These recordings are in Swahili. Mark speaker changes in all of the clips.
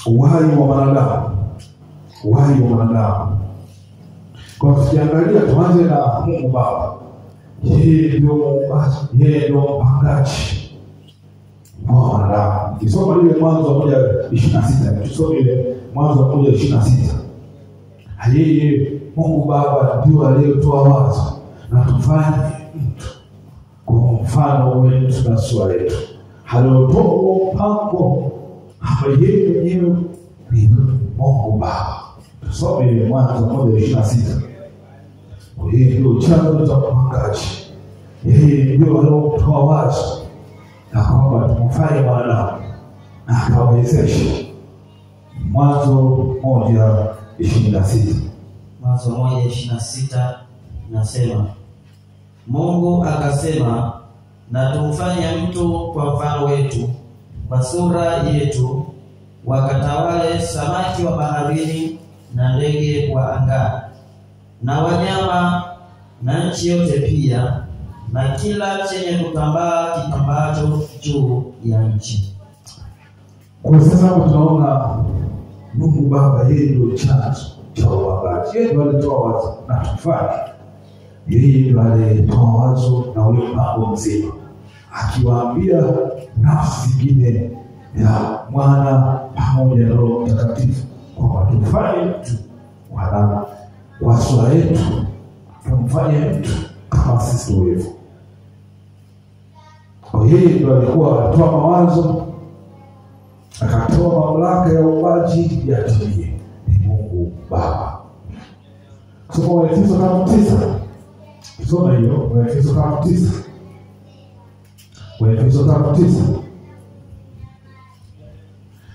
Speaker 1: uhai wa mwanadamu. Uhai wa mwanadamu. Kwa tukiangalia tuanze na Mungu Baba. Yeye ndio muumbaji, yeye ndio mpangaji wa mwanadamu. Kisoma ile Mwanzo 1:26, tusome ile Mwanzo 1:26. Yeye Mungu Baba ndio aliyetoa wazo na tufanye mtu kwa mfano wetu na sura yetu. Haliotoa mpango hapa, yeye mwenyewe ni Mungu Baba. Tusome ile Mwanzo 1:26. Yeye ndio chanzo cha upangaji. Yeye ndio aliyetoa wazo na kwamba tumfanye mwanadamu na akawezesha. Mwanzo 1:26.
Speaker 2: Mwanzo 1:26 nasema, Mungu akasema, na tumfanye mtu kwa mfano wetu, kwa sura yetu, wakatawale samaki wa baharini na ndege wa anga na wanyama na nchi yote pia, na kila chenye kutambaa kitambaacho juu ya nchi.
Speaker 1: Kwa sasa hapo tunaona Mungu Baba yeye ndio chanzo cha uumbaji. Yeye ndio alitoa wazo na tufanye. Yeye ndio alitoa wazo na ule mpango mzima, akiwaambia nafsi zingine ya Mwana pamoja na Roho Mtakatifu kwamba tufanye mtu kwa sura yetu, tumfanye mtu kama sisi tulivyo. Kwa hiyo ndio alikuwa anatoa mawazo, akatoa mamlaka ya uumbaji yatimie. Ni Mungu Baba. Soma Efeso 5:9. Soma hiyo Efeso 5:9. Efeso 5:9.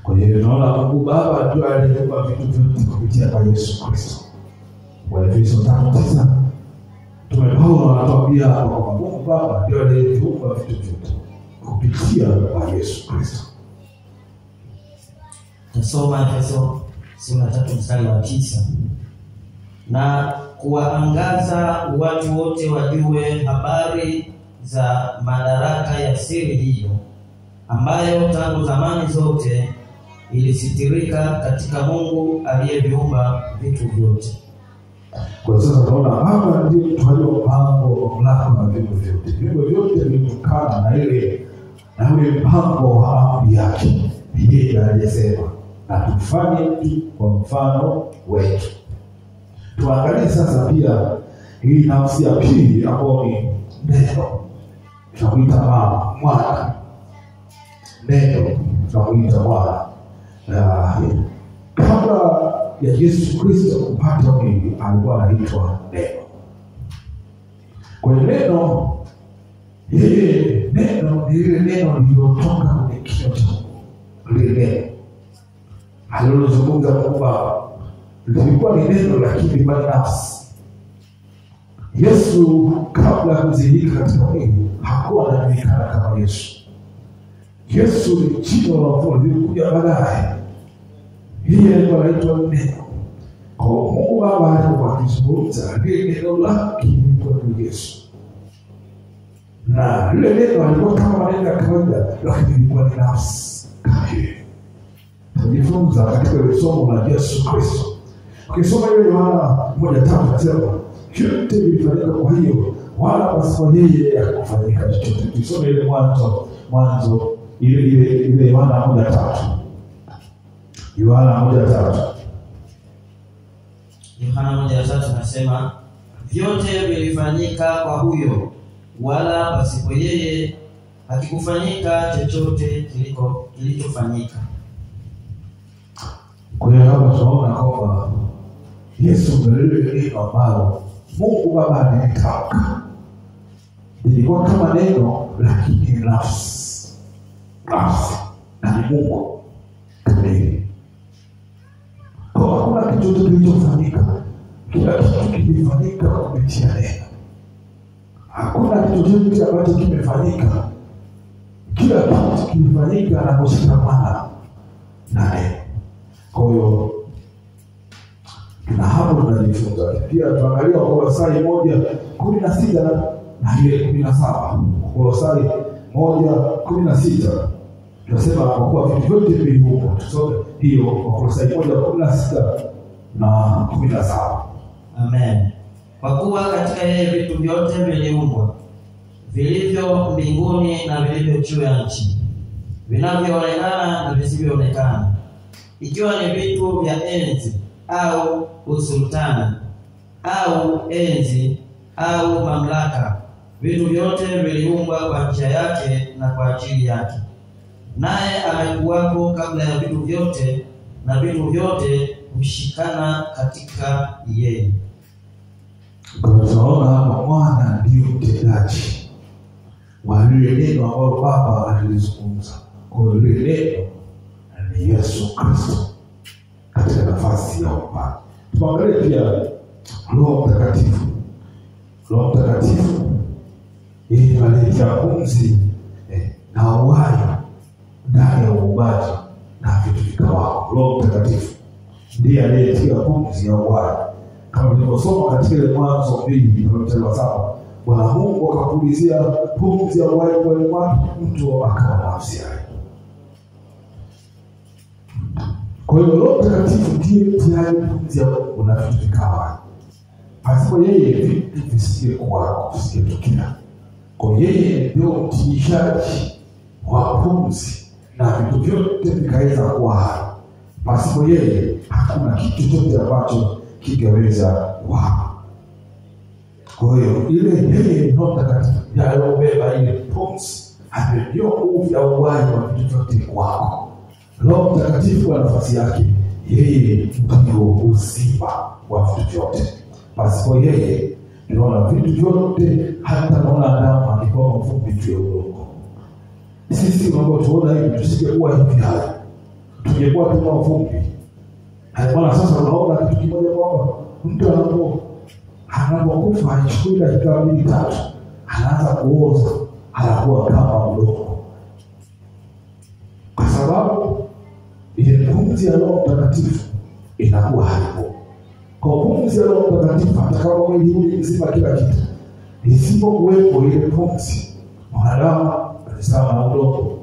Speaker 1: Kwa hiyo tunaona Mungu Baba ndio aliyeumba vitu vyote kupitia kwa Yesu Kristo. Efeso 5:9. Mtume Paulo anatuambia kwamba Mungu Baba ndio aliyeumba vitu vyote kupitia kwa Yesu Kristo.
Speaker 2: Tusoma Efeso sura 3:9. Na kuwaangaza watu wote wajue habari za madaraka ya siri hiyo, ambayo tangu zamani zote ilisitirika katika Mungu aliyeviumba vitu vyote.
Speaker 1: Kwa sasa tunaona Baba ndio mtu aliyopanga mamlaka na vitu vyote. Vitu vyote vilitokana na ile mpango wa amri yake. Yeye aliyesema na tufanye mtu kwa mfano wetu. Tuangalie sasa pia hii nafsi ya pili ambayo ni neno. Tunamuita mwana. Neno tunamuita mwana. Kabla ya Yesu Kristo kupata mwili alikuwa anaitwa neno. Kwa neno, yeye neno ni ile neno lililotoka kwenye kinywa cha Mungu. Lile neno alilozungumza kwamba lilikuwa ni neno lakini kwa nafsi. Yesu kabla kuzilika katika mwili hakuwa anajulikana kama Yesu. Yesu ni jina la Mungu lilikuja baadaye. Yeye alikuwa anaitwa neno. Kwa Mungu Baba alikuwa akizungumza neno lake kwa Yesu. Na lile neno alikuwa kama maneno ya kawaida lakini ilikuwa ni nafsi kamili. Tujifunza katika somo la Yesu Kristo. Ukisoma ile Yohana 1:3 nasema yote vilifanyika kwa hiyo wala pasipo yeye hakufanyika chochote. Tusome ile mwanzo ile Yohana 1:3. Yohana 1:3.
Speaker 2: Yohana 1:3 nasema vyote vilifanyika kwa huyo wala pasipo yeye hakikufanyika chochote kilichofanyika.
Speaker 1: Kwa hiyo hapa tunaona kwamba Yesu ndiye neno ambalo Mungu Baba alitaka. Ilikuwa kama neno lakini nafsi. Na ni Mungu kamili. Kwa hakuna kitu kilichofanyika. Kila kitu kilifanyika kupitia neno. Hakuna kitu ambacho kimefanyika. Kila kitu kilifanyika na kushikamana na neno. Kwa hiyo na hapo tunajifunza. Pia tuangalia Kolosai 1:16 na ile 17. Kolosai 1:16. Tunasema kwa kuwa vitu vyote viliumbwa. Tusome hiyo Wakolosai 1:16 na 17.
Speaker 2: Amen. Kwa kuwa katika yeye vitu vyote viliumbwa, vilivyo mbinguni na vilivyo juu ya nchi, vinavyoonekana na visivyoonekana, ikiwa ni vitu vya enzi au usultani au enzi au mamlaka. Vitu vyote viliumbwa kwa njia yake na kwa ajili yake. Naye amekuwako kabla ya vitu vyote, na vitu vyote hushikana katika yeye.
Speaker 1: Kwa tunaona hapa Mwana ndio mtendaji wa lile neno ambalo Baba alizungumza. Kwa lile neno ni Yesu Kristo katika nafasi ya Baba. Tuangalie pia Roho Mtakatifu. Roho Mtakatifu yeye analeta pumzi na uhai ndani ya uumbaji na vitu vikawa. Roho Mtakatifu ndiye aliyetia pumzi ya uhai. Kama tulivyosoma katika ile Mwanzo 2:7, Bwana Mungu akapulizia pumzi ya uhai kwa mwake, mtu akawa nafsi yake. Kwa hiyo Roho Mtakatifu ndiye mtiaji pumzi ya Mungu na vitu vikawa. Pasipo yeye vitu visingekuwa kusikia. Kwa yeye ndio mtiishaji wa pumzi na vitu vyote vikaweza kuwa hai. Pasipo yeye hakuna kitu chochote ambacho kingeweza kuwa. Kwa hiyo ile yeye Roho Mtakatifu aliyobeba ile pumzi ndio nguvu ya uhai wa vitu vyote kwako. Roho Mtakatifu kwa nafasi yake yeye ndio uzima wa vitu vyote. Pasipo yeye tunaona vitu vyote, hata mwanadamu alikuwa mfupi juu ya udongo. Sisi tunapotuona hivi tusingekuwa hivi hai, tungekuwa tu mfupi. Maana sasa unaona kitu kimoja kwamba mtu anapokufa haichukui dakika 2-3 anaanza kuoza, anakuwa kama udongo, kwa sababu ile pumzi ya Roho Mtakatifu inakuwa haipo. Kwa pumzi ya Roho Mtakatifu, hata kama mwili mzima kila kitu, isipokuwepo ile pumzi, mwanadamu ni sawa na udongo.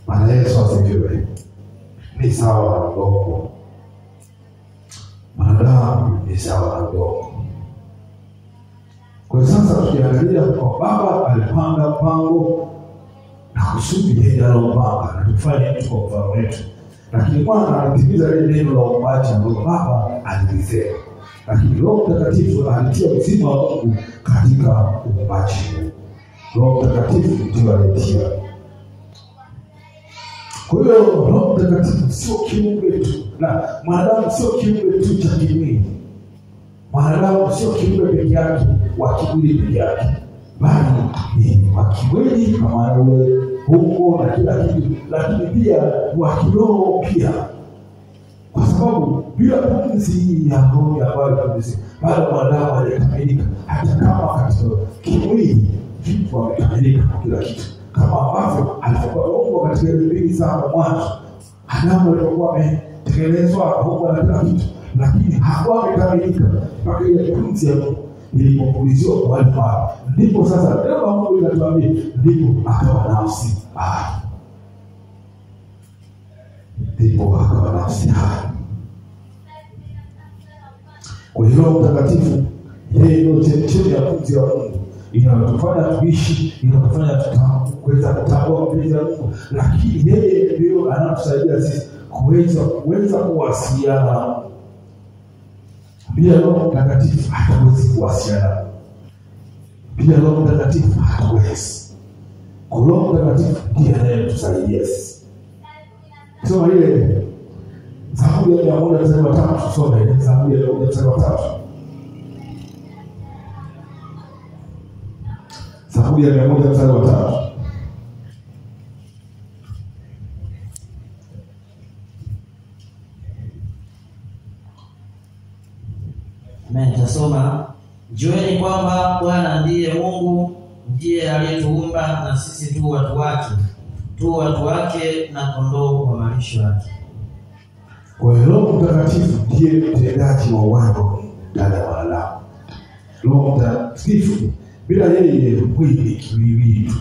Speaker 1: Bwana Yesu asifiwe. Ni sawa na udongo. Mwanadamu ni sawa na udongo. Kwa sasa tukiangalia kwa Baba alipanga mpango na kusudi yeye alopanga na tufanye mtu kwa mfano wetu. Lakini Bwana alitimiza ile neno la uumbaji ambalo Baba alilisema. Lakini Roho Mtakatifu alitia uzima wa Mungu katika uumbaji. Roho Mtakatifu ndiye alitia. Kwa hiyo Roho Mtakatifu sio kiumbe tu, na mwanadamu sio kiumbe tu cha kimwili. Mwanadamu sio kiumbe peke yake wa kimwili peke yake, bali ni wa kimwili kama yule huko na kila kitu, lakini pia wa kiroho pia. Kwa sababu bila pumzi ya roho ambayo tunasema bado mwanadamu hajakamilika, hata kama katika kimwili vitu vimekamilika kila kitu. Kama ambavyo alipokuwa katika ile mbili za mwanzo, Adamu alikuwa ametengenezwa Mungu na kila kitu, lakini hakuwa amekamilika mpaka ile pumzi ya Mungu ilipopuliziwa kwa wale wao. Ndipo sasa ndio Mungu anatuambia, ndipo akawa nafsi hai. Ndipo akawa nafsi hai. Kwa hiyo Mtakatifu yeye ndio chemchemi ya pumzi ya Mungu, inatufanya tuishi, inatufanya kuweza kutambua mapenzi ya Mungu, lakini yeye ndio anatusaidia sisi kuweza kuwasiliana na Mungu. Bila Roho Mtakatifu hatuwezi kuwasiliana. Bila Roho Mtakatifu hatuwezi. Kwa Roho Mtakatifu ndiye anayetusaidia sisi. Soma ile Zaburi ya 103, tusome ile Zaburi ya 103. Zaburi ya 103.
Speaker 2: Amen. Tasoma, jueni kwamba Bwana ndiye Mungu, ndiye aliyetuumba na sisi tu watu wake na kondoo wa malisho yake.
Speaker 1: Kwa hiyo Roho Mtakatifu ndiye mtendaji wa uhai ndani ya wanadamu. Roho Mtakatifu bila yeye mwili kiwili tu.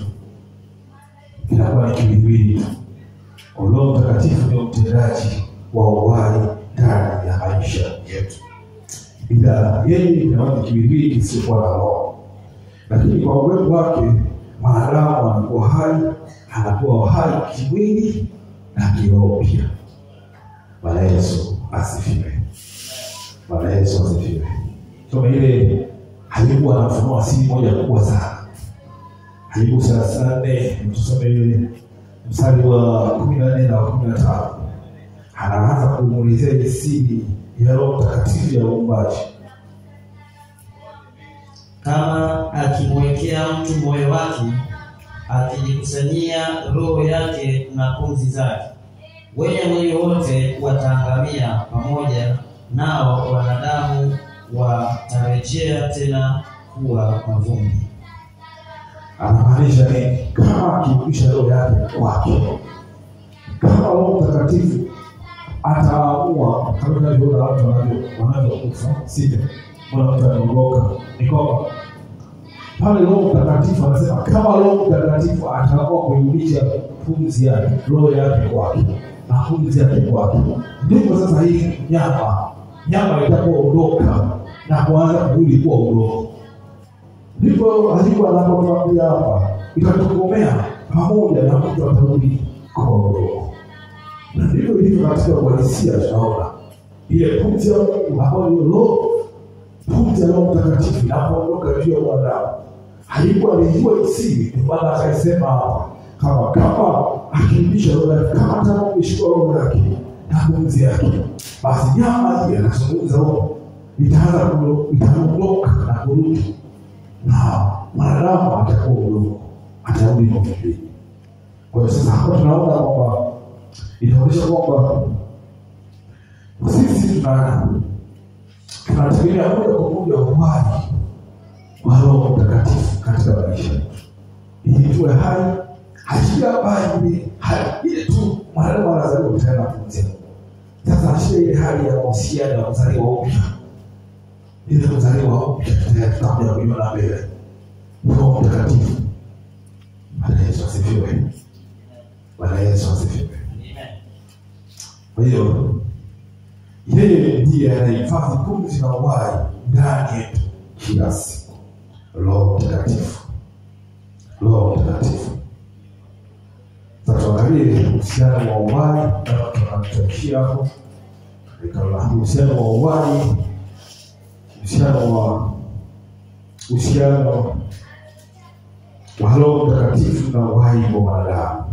Speaker 1: inakuwa ni kiwiliwili tu. Roho Mtakatifu ndio mtendaji wa uhai ndani ya maisha yetu. Bila yeye inakuwa ni kiwiliwili kisichokuwa na roho. Lakini kwa uwepo wake mwanadamu anakuwa hai kimwili na kiroho pia. Bwana Yesu asifiwe. Bwana Yesu asifiwe. Somo ile halikuwa na ufunuo asili moja kubwa sana. Ayubu 34 tusome mstari wa 14 na 15. Anaanza kumuelezea siri ya Roho Mtakatifu ya uumbaji.
Speaker 2: Kama akimwekea mtu moyo wake, akijikusanyia roho yake na pumzi zake, wenye mwili wote wataangamia pamoja nao, wanadamu watarejea tena kuwa mavumbi.
Speaker 1: Anamaanisha nini? Kama akirudisha roho yake kwake, kama Roho Mtakatifu ataamua, kama tunavyoona watu wanavyokufa sivyo, mtu anaondoka, ni kwamba pale Roho Mtakatifu anasema kama Roho Mtakatifu ataamua kurudisha pumzi yake, roho yake kwake na pumzi yake kwake, ndipo sasa hii nyama itapoondoka na kuanza kurudi kuwa udongo. Ndipo alikuwa anapotuambia hapa, itatokomea pamoja na mtu atarudi kwa udongo. Na ndivyo ilivyo katika uhalisia. Tunaona ile pumzi ya Mungu ambayo ni roho, pumzi ya Roho Mtakatifu inapoondoka juu ya mwanadamu. Alikuwa alijua siri, ndio maana akasema hapa kama akirudisha roho yake, kama atamshika roho yake na pumzi yake, basi nyama ile anazungumza roho itaondoka na kurudi, na mwanadamu atakuwa udongo, atarudi mavumbi. Kwa hiyo sasa hapa tunaona kwamba inaonyesha kwamba sisi tunategemea moja kwa moja uhai wa Roho Mtakatifu katika maisha yetu. Ili tuwe hai, hajia bali ile tu mwanadamu anazaliwa tena pumzi. Sasa hashia ile hali ya mahusiano ya kuzaliwa upya. Ile kuzaliwa upya tutakuja kuiona mbele. Roho Mtakatifu. Bwana Yesu asifiwe. Bwana Yesu asifiwe. Kwa hiyo yeye ndiye anahifadhi pumzi na uhai ndani yetu kila siku. Roho Mtakatifu. Roho Mtakatifu. Sasa tuangalie uhusiano wa uhai na tunamtashia hapo. Kama uhusiano wa uhai, uhusiano wa Roho Mtakatifu na uhai wa mwanadamu.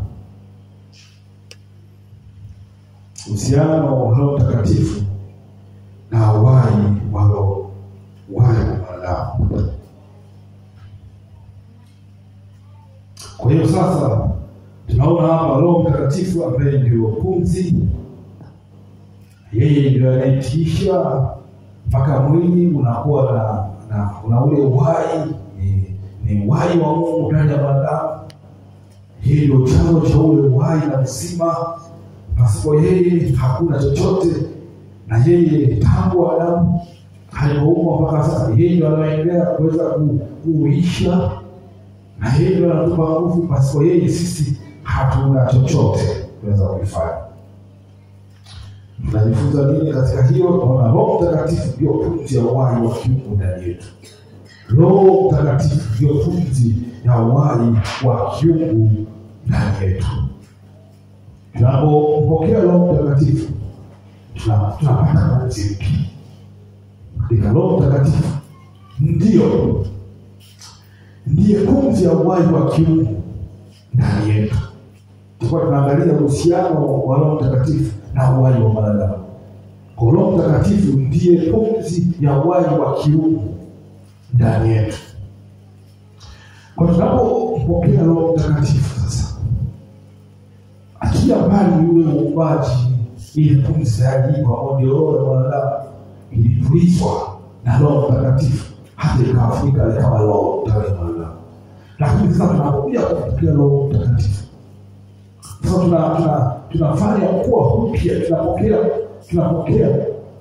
Speaker 1: Uhusiano wa Roho Mtakatifu na uhai wa mwanadamu. Kwa hiyo sasa tunaona hapa Roho Mtakatifu ambaye ndio pumzi, yeye ndio anaitisha mpaka mwili unakuwa na ule uhai, ni uhai wa Mungu ndani ya mwanadamu. Yeye ndio chanzo cha ule uhai na uzima. Pasipo yeye hakuna chochote, na yeye tangu Adamu alipoumbwa mpaka sasa, yeye ndio anaendelea kuweza kuisha, na yeye ndio anatupa nguvu. Pasipo yeye sisi hatuna chochote kuweza kufanya. Tunajifunza nini katika hiyo? Tunaona Roho Mtakatifu ndio pumzi ya uhai wa kiungu ndani yetu. Roho Mtakatifu ndio pumzi ya uhai wa kiungu ndani yetu. Tunapopokea Roho Mtakatifu tunapata pumzi mpya. Roho Mtakatifu ndiye pumzi ya uhai wa kiungu ndani yetu. Tunaangalia uhusiano wa Roho Mtakatifu na uhai wa mwanadamu. Kwa Roho Mtakatifu ndiye pumzi ya uhai wa kiungu ndani yetu. Kwa tunapopokea Roho Mtakatifu sasa, akia mbali yule muumbaji, ile pumzi ya jibu ambayo ndio roho ya mwanadamu ilipulizwa na Roho Mtakatifu hadi ikafika ikawa roho ndani ya mwanadamu. Lakini sasa tunapokuja kupokea Roho Mtakatifu, sasa tunafanya kuwa upya, tunapokea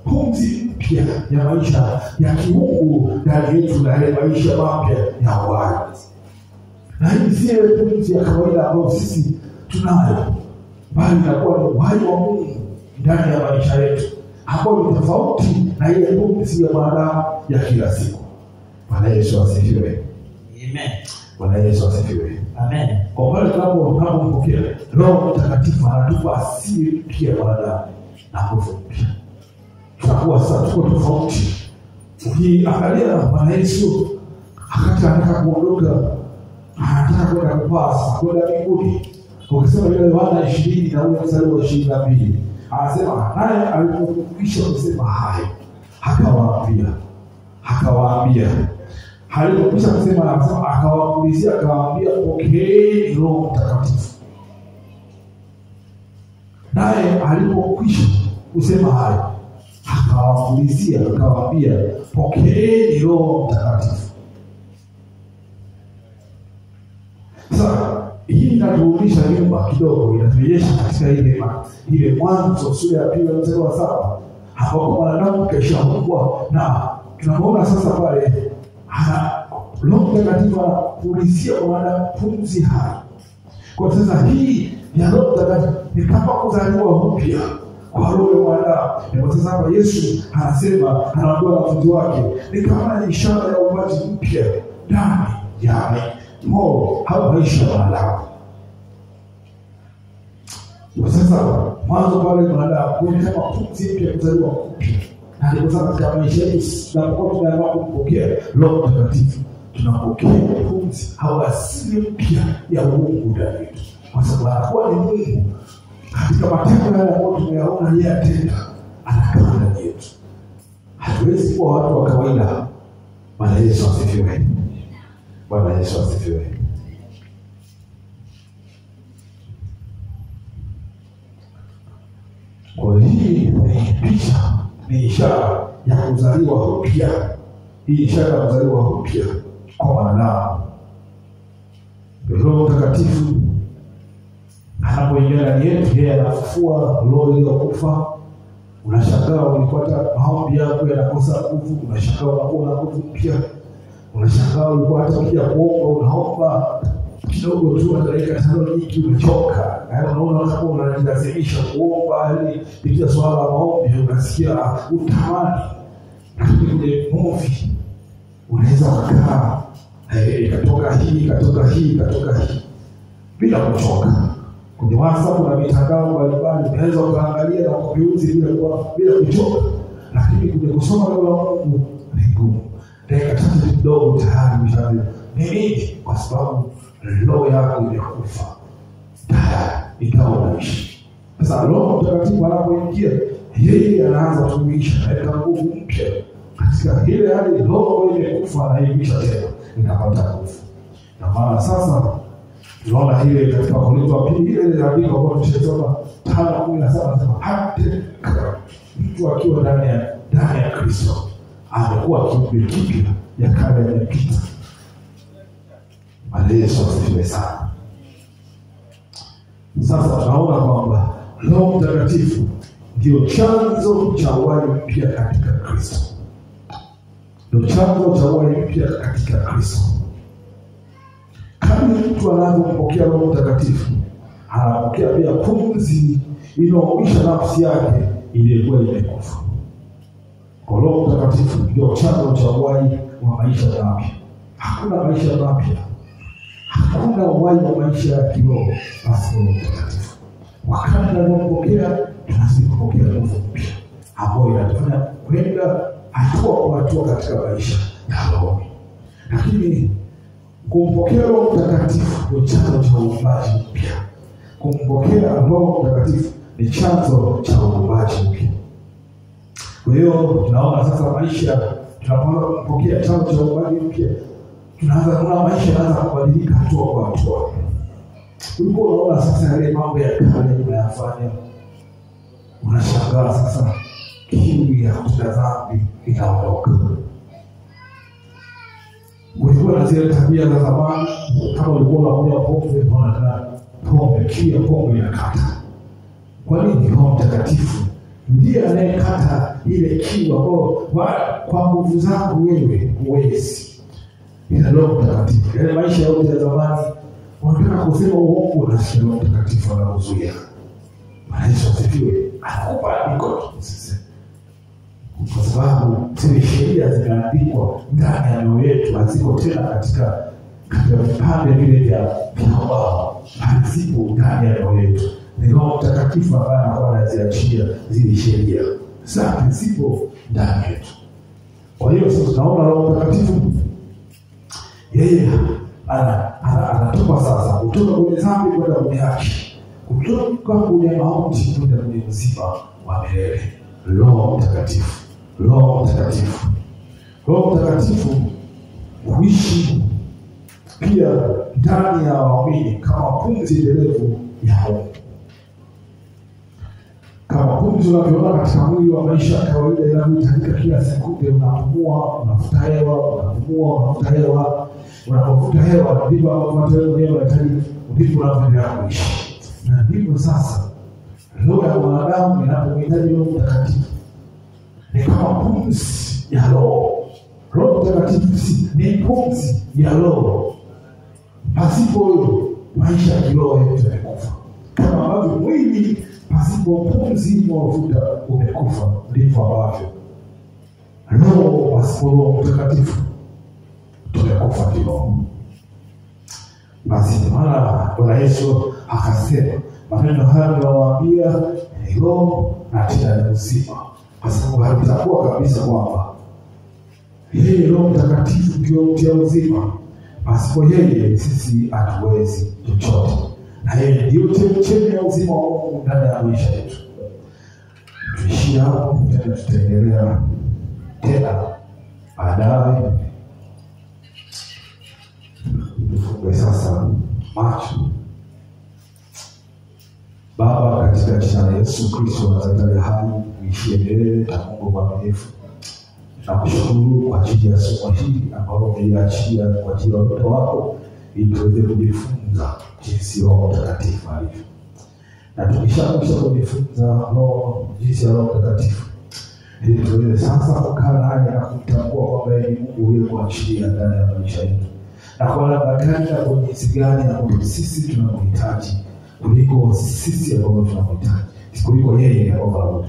Speaker 1: pumzi mpya ya maisha ya kiungu ndani yetu, na ile maisha mapya ya uhai. Na hii si pumzi ya kawaida ambayo sisi tunayo, bali inakuwa ni uhai wa Mungu ndani ya maisha yetu, ambao ni tofauti na ile pumzi ya mwanadamu ya kila siku. Bwana Yesu asifiwe.
Speaker 2: Amen.
Speaker 1: Bwana Yesu asifiwe.
Speaker 2: Amen.
Speaker 1: Kwa pale tunapompokea Roho Mtakatifu, anatupa asili mpya ya mwanadamu na nguvu mpya. Tunakuwa sasa tuko tofauti. Ukiangalia Bwana Yesu wakati anataka kuondoka, anataka kwenda kupasa kwenda mbinguni. Ukisema ile Yohana 20 na ule mstari wa 22, anasema naye alipokwisha kusema hayo akawaambia alipokwisha kusema, anasema akawapulizia, akawaambia pokeeni Roho Mtakatifu. Naye alipokwisha kusema hayo akawapulizia, akawaambia pokeeni Roho Mtakatifu. Sasa hii inaturudisha nyuma kidogo, inatuonyesha katika ile Mwanzo sura ya 2 mstari wa 7 ambapo mwanadamu keshaumbwa, na tunaona sasa pale Roho Mtakatifu anapulizia mwanadamu pumzi hai. Kwa sasa hii ya Roho Mtakatifu ni kama kuzaliwa upya kwa roho ya mwanadamu. Kwa sasa hapa Yesu anasema, anawaambia wanafunzi wake, ni kama ishara ya uumbaji mpya ndani ya moyo au maisha ya mwanadamu. Kwa sasa mwanzo pale mwanadamu ni kama pumzi mpya, kuzaliwa upya. Na ndipo sasa katika maisha yetu tunapokuwa tunaamua kumpokea Roho Mtakatifu, tunapokea pumzi au asili mpya ya Mungu ndani yetu, kwa sababu anakuwa ni Mungu. Katika matendo yale ambayo tumeyaona yeye atenda, anakaa ndani yetu. Hatuwezi kuwa watu wa kawaida. Bwana Yesu asifiwe. Bwana Yesu asifiwe. Kwa hii ni picha, ni ishara ya kuzaliwa upya. Hii ishara ya kuzaliwa upya kwa mwanadamu. Roho Mtakatifu anapoingia ndani yetu, yeye anafufua roho iliyokufa. Unashangaa ulipata maombi yako yanakosa nguvu, unashangaa unakuwa na nguvu mpya. Unashangaa ulikuwa hata ukija kuomba unaomba kidogo tu, dakika 5 nyingi umechoka. Unaona kama unajilazimisha kuomba, ili bila swala la maombi unasikia utamani. Lakini ile movie unaweza kukaa ikatoka hii bila kuchoka. Kwenye WhatsApp na mitandao mbalimbali unaweza kuangalia na kuviuzi bila kuchoka. Lakini kwenye kusoma neno la Mungu ni ngumu. Dakika 3 kidogo tayari umeshaanza. Nini? Kwa sababu roho yako imekufa, tayari ikawa unaishi. Sasa Roho Mtakatifu anapoingia, yeye anaanza kutumisha, analeta nguvu mpya katika ile hali roho imekufa, anaimisha tena, inapata nguvu. Na maana sasa tunaona ile katika Korintho wa 2 ile andiko ambayo tunasoma 5:17, anasema hata mtu akiwa ndani ya Kristo amekuwa kiumbe kipya, ya kale yamepita. Bwana Yesu asifiwe sana. Sasa tunaona kwamba Roho Mtakatifu ndio chanzo cha uhai mpya katika Kristo. Ndio chanzo cha uhai mpya katika Kristo. Kama mtu anapompokea Roho Mtakatifu, anapokea pia pumzi inayoisha nafsi yake iliyokuwa imekufa. Kwa Roho Mtakatifu ndio chanzo cha uhai wa maisha mapya. Hakuna maisha mapya, hakuna uhai wa maisha ya kiroho basi Roho Mtakatifu. Wakati tunapompokea, tunazidi kupokea nguvu mpya ambayo inatufanya kwenda hatua kwa hatua katika maisha ya roho. Lakini kumpokea Roho Mtakatifu ni chanzo cha uumbaji mpya. Kumpokea Roho Mtakatifu ni chanzo cha uumbaji mpya. Kwa hiyo tunaona sasa maisha, tunapoanza kumpokea chanzo cha uumbaji mpya, tunaanza kuona maisha yanaanza kubadilika hatua kwa hatua. Ulikuwa unaona sasa yale mambo ya kale unayafanya, unashangaa sasa kiu ya kutenda dhambi inaondoka. Ulikuwa na zile tabia za zamani, kama ulikuwa unakunywa pombe, unaona pombe kia pombe inakata. Kwa nini? Roho Mtakatifu ndiye anayekata ile kiu ambayo kwa nguvu zangu wewe huwezi. Ila Roho Mtakatifu, yale maisha yote ya zamani Unataka kusema uongo na Roho Mtakatifu anakuzuia. Yesu asifiwe. Anakupa andiko sisi. Kwa sababu zile sheria zimeandikwa ndani ya mioyo yetu, haziko tena katika vipande vile vya mbao, hazipo ndani ya mioyo yetu. Ni Roho Mtakatifu ambaye anakuwa anaziachia zile sheria. Sasa zipo ndani yetu. Kwa hiyo sasa tunaona Roho Mtakatifu yeye anatupa sasa kutoka kwenye dhambi kwenda kwenye haki, kutoka kwenye mauti kwenda kwenye uzima wa milele. Roho Mtakatifu, Roho Mtakatifu, Roho Mtakatifu huishi pia ndani ya waamini kama pumzi endelevu ya Mungu. Kama pumzi unavyoona katika mwili wa maisha ya kawaida inayohitajika kila sekunde, unapumua, unavuta hewa, unapumua, unavuta hewa. Unapovuta hewa ndivyo ambavyo wewe mwenyewe unahitaji, ndivyo unavyoendelea kuishi. Na ndivyo sasa roho ya mwanadamu inapomhitaji Roho Mtakatifu. Ni kama pumzi ya Roho. Roho Mtakatifu ni pumzi ya Roho. Pasipo hiyo maisha ya kiroho yetu yamekufa. Kama ambavyo mwili pasipo pumzi inayovuta umekufa, ndivyo ambavyo roho pasipo Roho Mtakatifu tumekufa kiroho. Basi mara Bwana Yesu akasema maneno haya nawaambia ni roho na tena ni uzima. Kwa sababu halitakuwa kabisa kwamba yeye Roho Mtakatifu ndio mti wa uzima. Pasipo yeye sisi hatuwezi chochote. Na yeye ndio chemchemi ya uzima wa Mungu ndani ya maisha yetu. Tuishie hapo, tena tutaendelea tena baadaye. Tufungue sasa macho. Baba, katika jina la Yesu Kristo wa Nazareti hai, uishie milele na Mungu mwaminifu. Nakushukuru kwa ajili ya somo hili ambalo umeliachia kwa ajili ya watoto wako, ili tuweze kujifunza jinsi Roho Mtakatifu alivyo. Na tukishakusha kujifunza Roho, jinsi ya Roho Mtakatifu, ili tuweze sasa kukaa naye na kumtambua kwamba yeye ni Mungu uliyekuachilia ndani ya maisha yetu. Na kwa namna gani na kwa jinsi gani na kwa sisi tunamhitaji kuliko sisi ambao tunamhitaji, kuliko yeye ambao.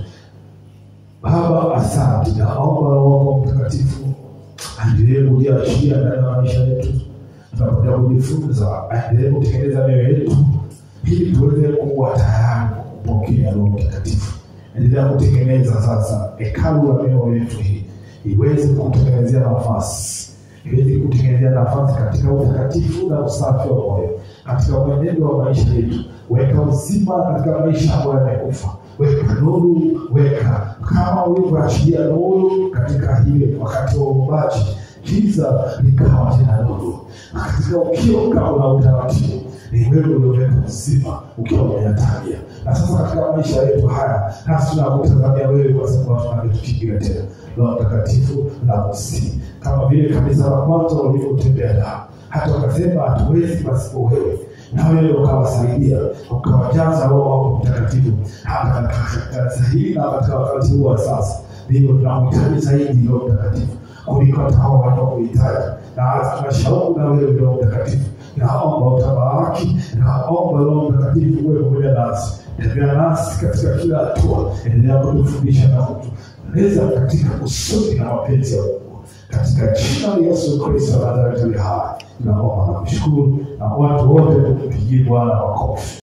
Speaker 1: Baba, asante. Naomba Roho Mtakatifu aendelee kujiachilia ndani ya maisha yetu. Tunapoenda kujifunza, aendelee kutengeneza mioyo yetu ili tuweze kuwa tayari kupokea Roho Mtakatifu. Endelea kutengeneza sasa hekalu la mioyo yetu hii, iweze kutengenezea nafasi. Iweze kutengenezea nafasi katika utakatifu na usafi wa moyo, katika mwenendo wa maisha yetu. Weka uzima katika maisha ambayo yamekufa. Weka nuru, weka kama ulivyoachilia nuru katika ile wakati wa uumbaji, giza likawa tena nuru. Katika ukioka na utaratibu, ni wewe ulioweka uzima ukiwa umeyatabia. Na sasa katika maisha yetu haya, nasi tunakutazamia wewe kwa sababu tunakutukimbia tena. Roho Mtakatifu na usi. Kama vile kanisa la kwanza walivyotembea nao, hata wakasema hatuwezi pasipo wewe. Na wewe ukawasaidia, ukawajaza Roho Mtakatifu. Hata katika kanisa hili na katika wakati huu wa sasa, ndivyo tunamhitaji zaidi Roho Mtakatifu kuliko hao wanaokuhitaji. Na tunashauku na wewe Roho Mtakatifu. Naomba utabariki, naomba Roho Mtakatifu uwe pamoja nasi. Tembea nasi katika kila hatua, endelea kutufundisha na kutueleza katika kusudi na mapenzi ya Mungu. Katika jina la Yesu Kristo wa Nazareti hai, naomba na kushukuru, na watu wote kumpigie Bwana makofi.